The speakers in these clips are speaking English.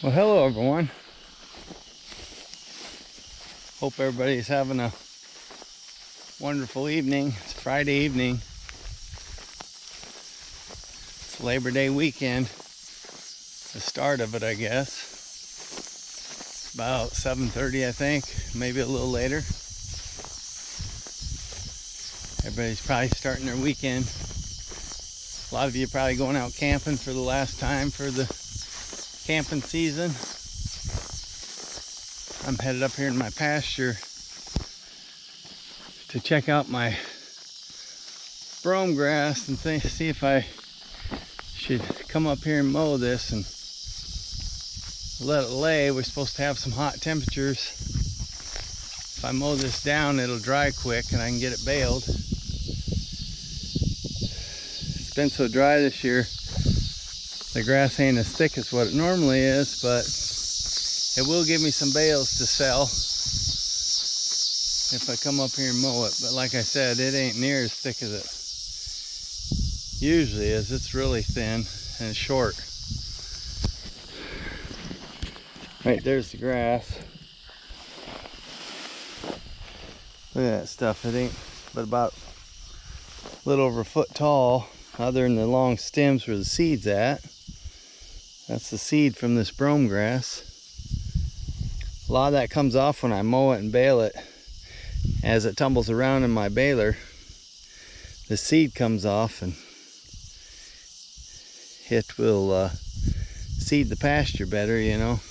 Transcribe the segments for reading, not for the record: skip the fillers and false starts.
Well, hello everyone. Hope everybody's having a wonderful evening. It's Friday evening. It's Labor Day weekend. The start of it, I guess. It's about 7:30, I think, maybe a little later. Everybody's probably starting their weekend. A lot of you are probably going out camping for the last time for the camping season. I'm headed up here in my pasture to check out my brome grass and see if I should come up here and mow this and let it lay. We're supposed to have some hot temperatures. If I mow this down, it'll dry quick and I can get it baled. It's been so dry this year, the grass ain't as thick as what it normally is, but it will give me some bales to sell if I come up here and mow it. But like I said, it ain't near as thick as it usually is. It's really thin and short. Right there's the grass. Look at that stuff. It ain't but about a little over a foot tall, other than the long stems where the seed's at. That's the seed from this brome grass. A lot of that comes off when I mow it and bale it. As it tumbles around in my baler, the seed comes off and it will seed the pasture better, you know.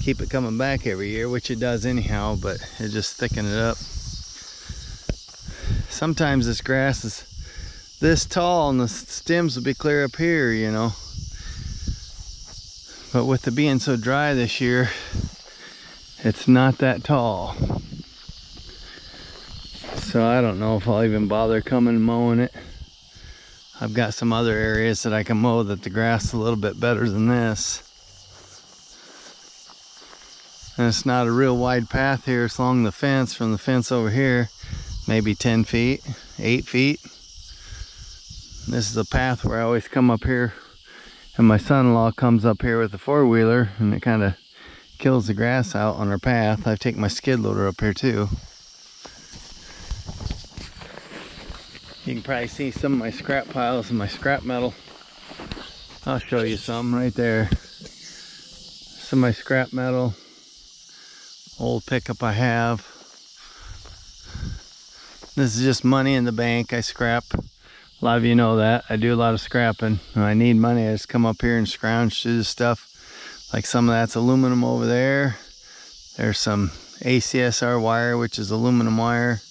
Keep it coming back every year, which it does anyhow, but it just thicken it up. Sometimes this grass is this tall and the stems will be clear up here, you know. But with it being so dry this year, it's not that tall. So I don't know if I'll even bother coming and mowing it. I've got some other areas that I can mow that the grass is a little bit better than this. And it's not a real wide path here. It's along the fence, from the fence over here, maybe 10 feet, 8 feet. This is a path where I always come up here, and my son-in-law comes up here with a four-wheeler, and it kind of kills the grass out on our path. I've taken my skid loader up here too. You can probably see some of my scrap piles and my scrap metal. I'll show you some right there. Some of my scrap metal. Old pickup I have. This is just money in the bank. I scrap. A lot of you know that. I do a lot of scrapping. When I need money, I just come up here and scrounge through the stuff. Like some of that's aluminum over there. There's some ACSR wire, which is aluminum wire.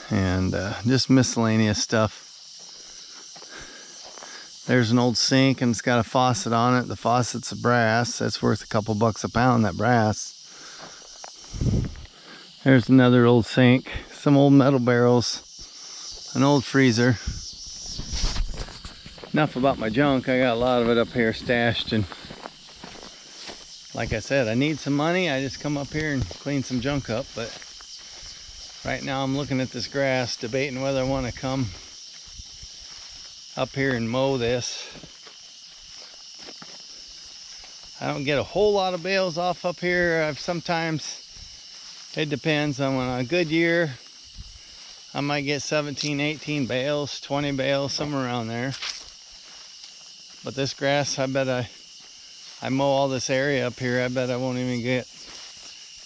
And just miscellaneous stuff. There's an old sink and it's got a faucet on it. The faucet's a brass. That's worth a couple bucks a pound, that brass. There's another old sink. Some old metal barrels. An old freezer. Enough about my junk. I got a lot of it up here stashed, and like I said, I need some money. I just come up here and clean some junk up, but right now I'm looking at this grass, debating whether I want to come up here and mow this. I don't get a whole lot of bales off up here. It depends. On a good year, I might get 17, 18 bales, 20 bales, somewhere around there. But this grass, I bet I mow all this area up here, I bet I won't even get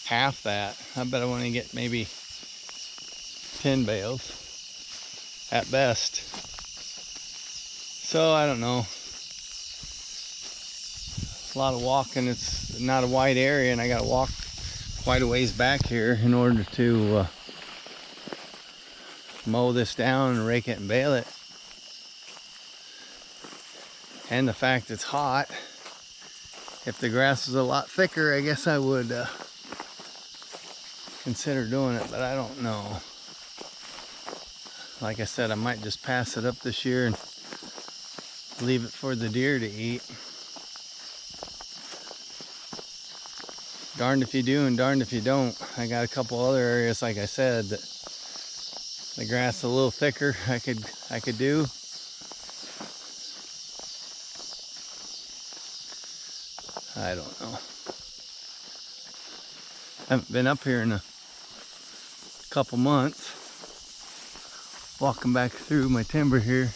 half that. I bet I won't even get maybe 10 bales at best. So I don't know. A lot of walking. It's not a wide area, and I got to walk quite a ways back here in order to mow this down and rake it and bale it. And the fact it's hot. If the grass was a lot thicker, I guess I would consider doing it, but I don't know. Like I said, I might just pass it up this year and leave it for the deer to eat. Darned if you do and darned if you don't. I got a couple other areas, like I said, that the grass is a little thicker. I could do. I don't know. I haven't been up here in a couple months. Walking back through my timber here.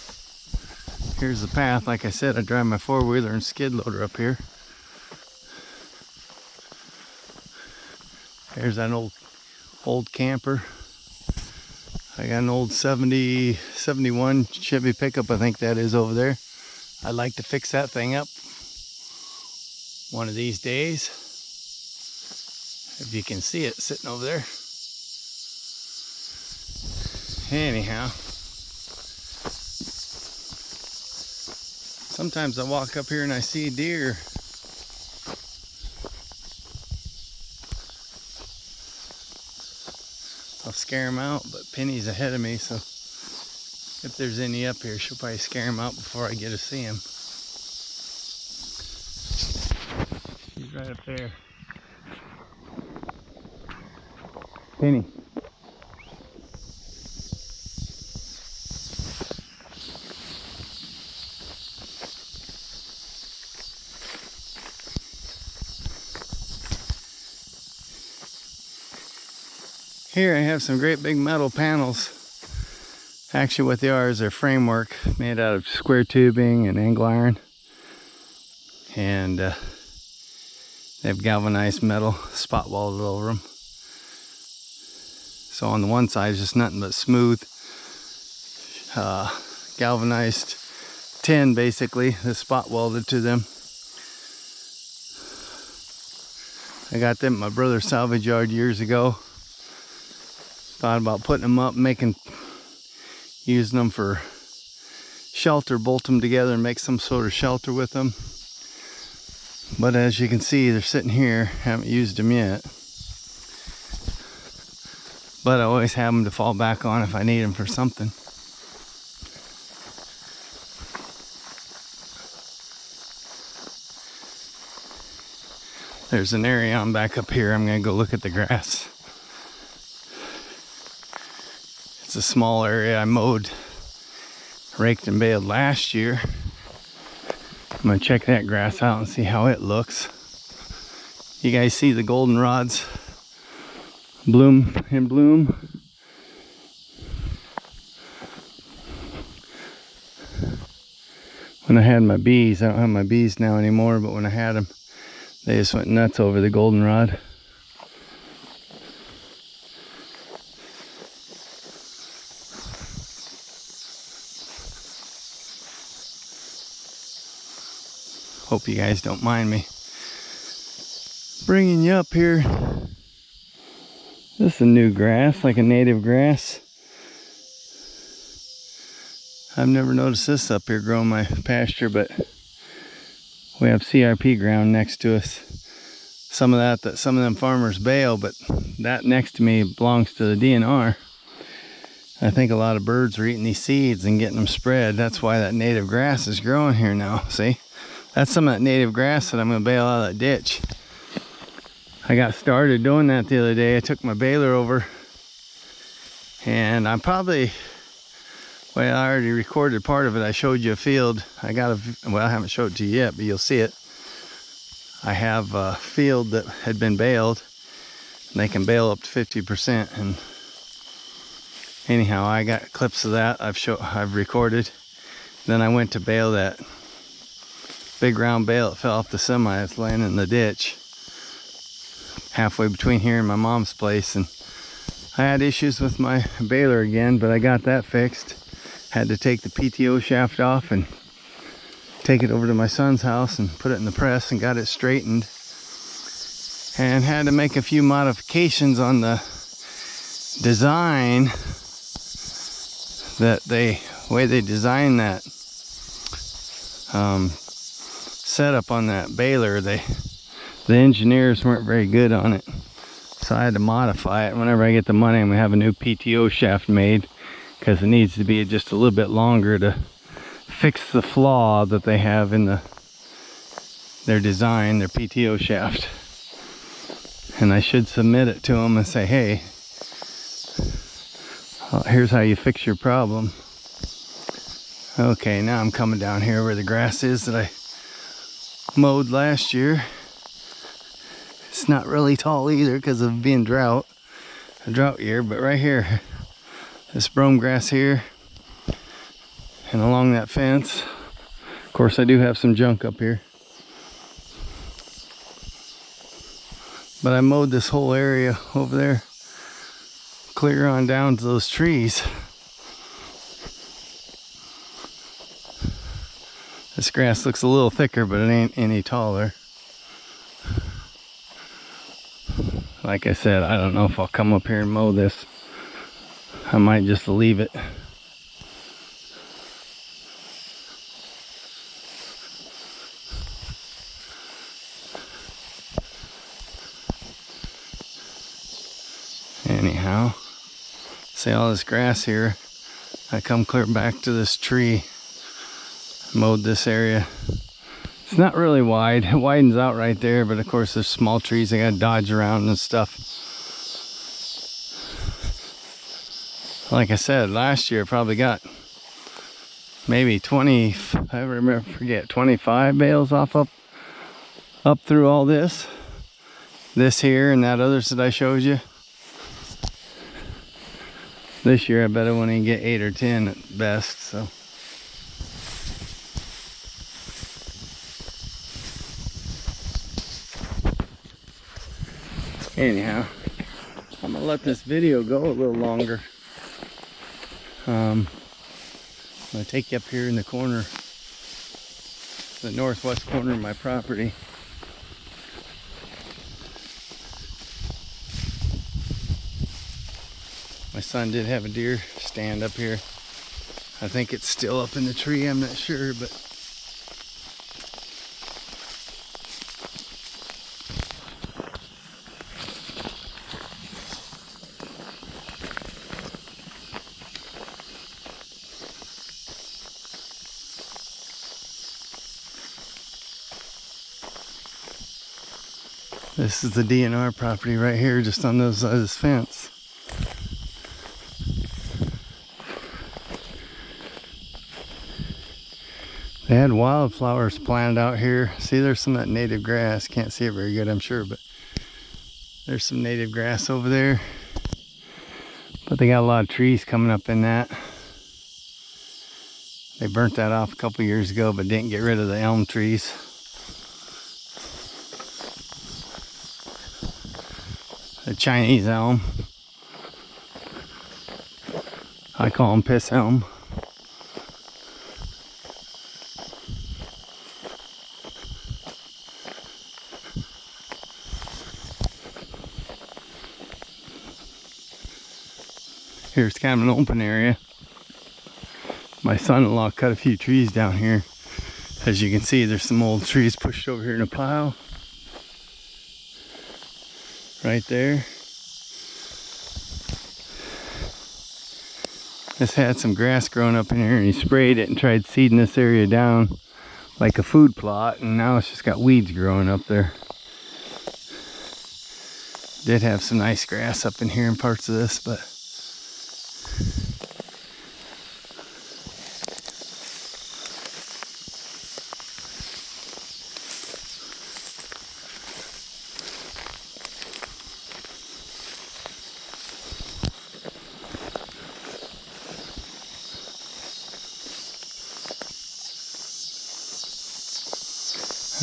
Here's the path. Like I said, I drive my four-wheeler and skid loader up here. There's that old camper. I got an old 71 Chevy pickup, I think that is, over there. I'd like to fix that thing up one of these days. If you can see it sitting over there. Anyhow, sometimes I walk up here and I see deer. I'll scare them out, but Penny's ahead of me, so if there's any up here, she'll probably scare them out before I get to see them. She's right up there. Penny. Here I have some great big metal panels. Actually what they are is their framework made out of square tubing and angle iron. And they have galvanized metal spot welded over them. So on the one side is just nothing but smooth galvanized tin, basically, that's spot welded to them. I got them at my brother's salvage yard years ago. Thought about putting them up, using them for shelter, bolt them together and make some sort of shelter with them. But as you can see, they're sitting here, haven't used them yet. But I always have them to fall back on if I need them for something. There's an area on back up here. I'm gonna go look at the grass. It's a small area I mowed, raked and baled last year. I'm gonna check that grass out and see how it looks. You guys see the goldenrods bloom in bloom? When I had my bees, I don't have my bees now anymore, but when I had them, they just went nuts over the goldenrod. Hope you guys don't mind me bringing you up here. This is a new grass, like a native grass. I've never noticed this up here growing my pasture, but we have CRP ground next to us. Some of some of them farmers bale, but that next to me belongs to the DNR. I think a lot of birds are eating these seeds and getting them spread. That's why that native grass is growing here now, see? That's some of that native grass that I'm gonna bale out of that ditch. I got started doing that the other day. I took my baler over and I probably, well, I already recorded part of it. I showed you a field. I haven't showed it to you yet, but you'll see it. I have a field that had been baled and they can bale up to 50%. And anyhow, I got clips of that I've recorded. Then I went to bale that big round bale that fell off the semi that's laying in the ditch halfway between here and my mom's place, and I had issues with my baler again, but I got that fixed. Had to take the PTO shaft off and take it over to my son's house and put it in the press and got it straightened, and had to make a few modifications on the design, way they designed that setup on that baler. The engineers weren't very good on it, so I had to modify it. Whenever I get the money, I'm gonna have a new PTO shaft made, because it needs to be just a little bit longer to fix the flaw that they have in their design, their PTO shaft. And I should submit it to them and say, hey, here's how you fix your problem. Okay, now I'm coming down here where the grass is that I mowed last year. It's not really tall either because of being a drought year, but right here, this brome grass here, and along that fence. Of course, I do have some junk up here. But I mowed this whole area over there, clear on down to those trees. This grass looks a little thicker, but it ain't any taller. Like I said, I don't know if I'll come up here and mow this. I might just leave it. Anyhow, see all this grass here. I come clear back to this tree, mowed this area. It's not really wide, it widens out right there, but of course there's small trees I gotta dodge around and stuff. Like I said, last year I probably got maybe 20, I forget, 25 bales off up through all this here and that others that I showed you. This year I bet I won't even get 8 or 10 at best, so. Anyhow, I'm gonna let this video go a little longer. I'm gonna take you up here in the corner, the northwest corner of my property. My son did have a deer stand up here. I think it's still up in the tree, I'm not sure, but this is the DNR property right here, just on the other side of this fence. They had wildflowers planted out here. See, there's some of that native grass. Can't see it very good, I'm sure, but there's some native grass over there. But they got a lot of trees coming up in that. They burnt that off a couple years ago, but didn't get rid of the elm trees. The Chinese elm. I call them piss elm. Here's kind of an open area. My son-in-law cut a few trees down here. As you can see, there's some old trees pushed over here in a pile. Right there. This had some grass growing up in here and he sprayed it and tried seeding this area down like a food plot, and now it's just got weeds growing up there. Did have some nice grass up in here in parts of this, but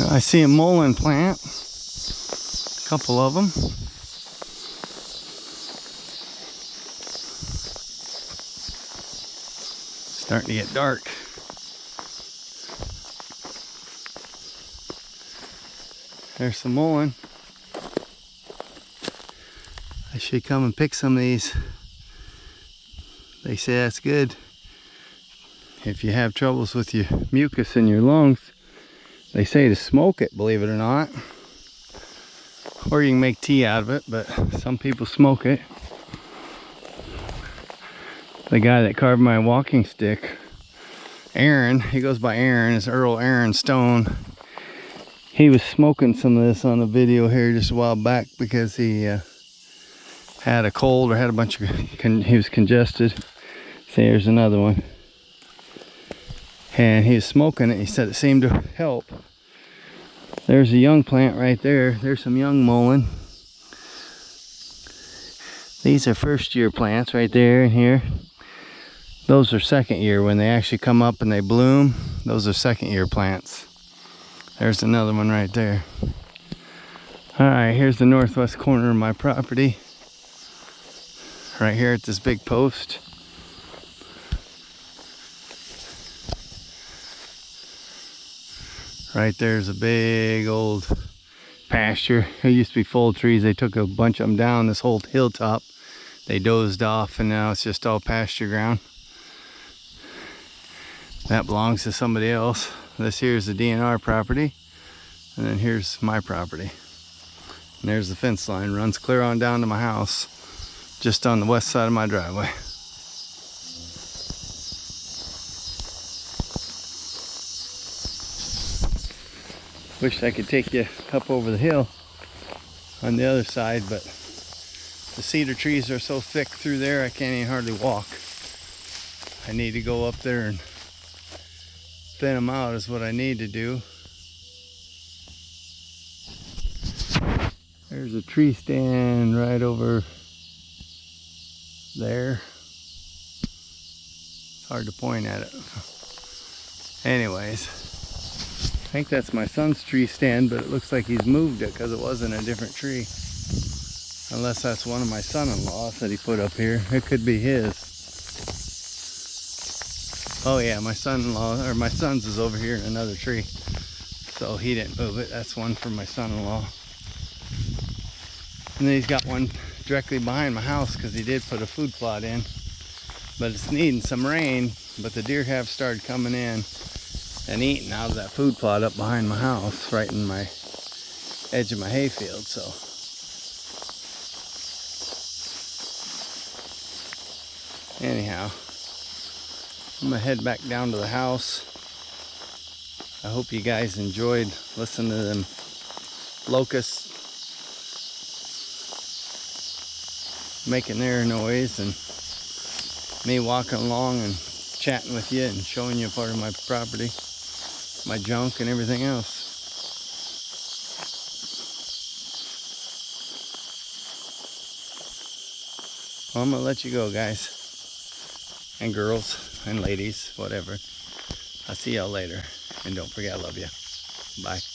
I see a mullein plant, a couple of them. Starting to get dark. There's some mullein. I should come and pick some of these. They say that's good. If you have troubles with your mucus in your lungs, they say to smoke it, believe it or not. Or you can make tea out of it, but some people smoke it. The guy that carved my walking stick, Aaron, he goes by Aaron, it's Earl Aaron Stone. He was smoking some of this on a video here just a while back because he had a cold or had a bunch of, he was congested. See, here's another one. And he was smoking it. He said it seemed to help. There's a young plant right there. There's some young mullein. These are first year plants right there and here. Those are second year when they actually come up and they bloom. Those are second year plants. There's another one right there. Alright, here's the northwest corner of my property. Right here at this big post. Right there's a big old pasture. It used to be full of trees. They took a bunch of them down, this whole hilltop. They dozed off and now it's just all pasture ground. That belongs to somebody else. This here is the DNR property. And then here's my property. And there's the fence line, runs clear on down to my house, just on the west side of my driveway. Wish I could take you up over the hill on the other side, but the cedar trees are so thick through there I can't even hardly walk. I need to go up there and thin them out is what I need to do. There's a tree stand right over there. It's hard to point at it. Anyways, I think that's my son's tree stand, but it looks like he's moved it because it wasn't a different tree. Unless that's one of my son-in-laws that he put up here. It could be his. Oh yeah, my son-in-law, or my son's is over here in another tree. So he didn't move it. That's one for my son-in-law. And then he's got one directly behind my house because he did put a food plot in. But it's needing some rain, but the deer have started coming in and eating out of that food plot up behind my house, right in my edge of my hayfield. So anyhow, I'm gonna head back down to the house. I hope you guys enjoyed listening to them locusts making their noise and me walking along and chatting with you and showing you part of my property, my junk and everything else. Well, I'm gonna let you go, guys and girls and ladies, whatever. I'll see y'all later, and don't forget I love you. Bye.